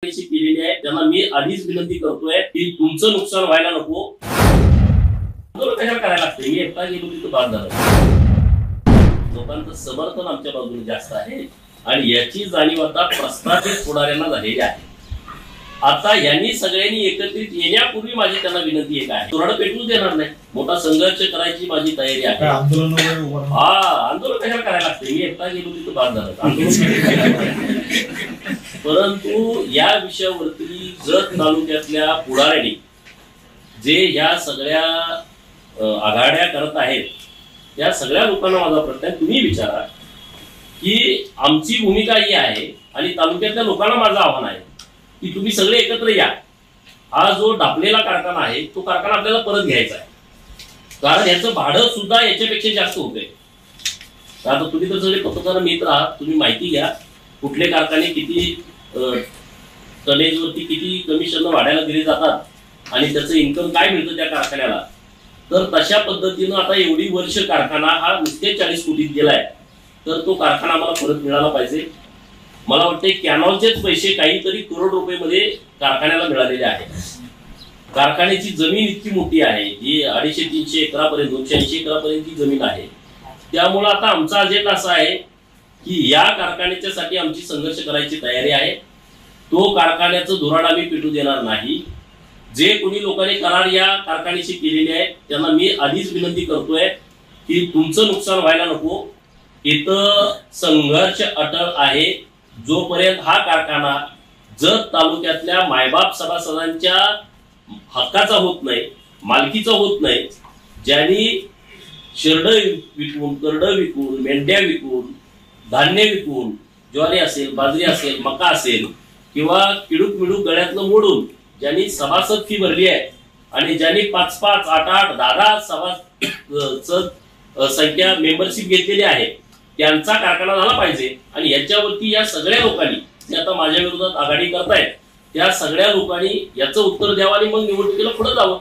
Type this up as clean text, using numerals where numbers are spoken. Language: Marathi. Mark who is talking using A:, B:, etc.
A: केलेली आहे त्यांना मी आधीच विनंती करतोय की तुमचं नुकसान व्हायला नको। आंदोलन कशाला करायला लागते? मी एकटा गेलो तिथं बाद झालं। लोकांचं समर्थन आमच्या बाजूने जास्त आहे आणि याची जाणीव आता प्रस्थापित पुढाऱ्यांना झालेली आहे। आता यांनी सगळ्यांनी एकत्रित येण्यापूर्वी माझी त्यांना विनंती एक आहे, तोरड पेटूच देणार नाही, मोठा संघर्ष करायची माझी तयारी आहे। आंदोलन कशाला करायला लागते? मी एकटा गेलो तिथं बाद झालं। परंतु या विषयावरती जत तालुक्यातल्या पुढाऱ्यांनी जे या सगळ्या आघाड्या करत आहेत त्या सगळ्या लोकांना माझा प्रश्न आहे, तुम्ही विचारा की आमची भूमिका ही आहे आणि तालुक्यातल्या लोकांना माझं आव्हान आहे की तुम्ही सगळे एकत्र या। हा जो डापलेला कारखाना आहे तो कारखाना आपल्याला परत घ्यायचा आहे, कारण याचं भाडं सुद्धा याच्यापेक्षा जास्त होतंय। आता तुम्ही तर सगळे पत्रकार मित्र आहात, तुम्ही माहिती घ्या कुठले कारखाने किती टनेजवरती किती कमिशन वाढायला दिले जातात आणि त्याचं इन्कम काय मिळतं त्या कारखान्याला। तर तशा पद्धतीनं आता एवढी वर्ष कारखाना हा नुसते 40 कोटीत गेलाय, तर तो कारखाना आम्हाला परत मिळाला पाहिजे। मला वाटते कॅनॉलचेच पैसे काहीतरी करोड रुपये मध्ये कारखान्याला मिळालेले आहेत। कारखान्याची जमीन इतकी मोठी आहे जी 250-300 एकरापर्यंत 280 एकरापर्यंतची जमीन आहे। त्यामुळे आता आमचा अजेंडा असा आहे की या कारखान्याच्यासाठी आमची संघर्ष करायची तयारी आहे। तो कारखान्याचं धोरण आम्ही पेटू देणार नाही। जे कोणी लोकांनी करार या कारखान्याशी केलेले आहे त्यांना मी आधीच विनंती करतोय की तुमचं नुकसान व्हायला नको। इथं संघर्ष अटळ आहे जोपर्यंत हा कारखाना जत तालुक्यातल्या मायबाप सभासदांच्या हक्काचा होत नाही, मालकीचा होत नाही, ज्यांनी शिरड विकून, करड विकून, मेंढ्या विकून, धान्य विकून, ज्वारी असेल, बाजरी असेल, मका असेल किंवा किडूक मिडूक गळ्यातलं मोडून ज्यांनी सभासद फी भरली आहे आणि ज्यांनी 5-5, 8-8, 10-10 सभासद संख्या मेंबरशिप घेतलेली आहे त्यांचा कारखाना झाला पाहिजे। आणि याच्यावरती या सगळ्या लोकांनी जे आता माझ्या विरोधात आघाडी करतायत त्या सगळ्या लोकांनी याचं उत्तर द्यावं आणि मग निवडणुकीला पुढे जावं।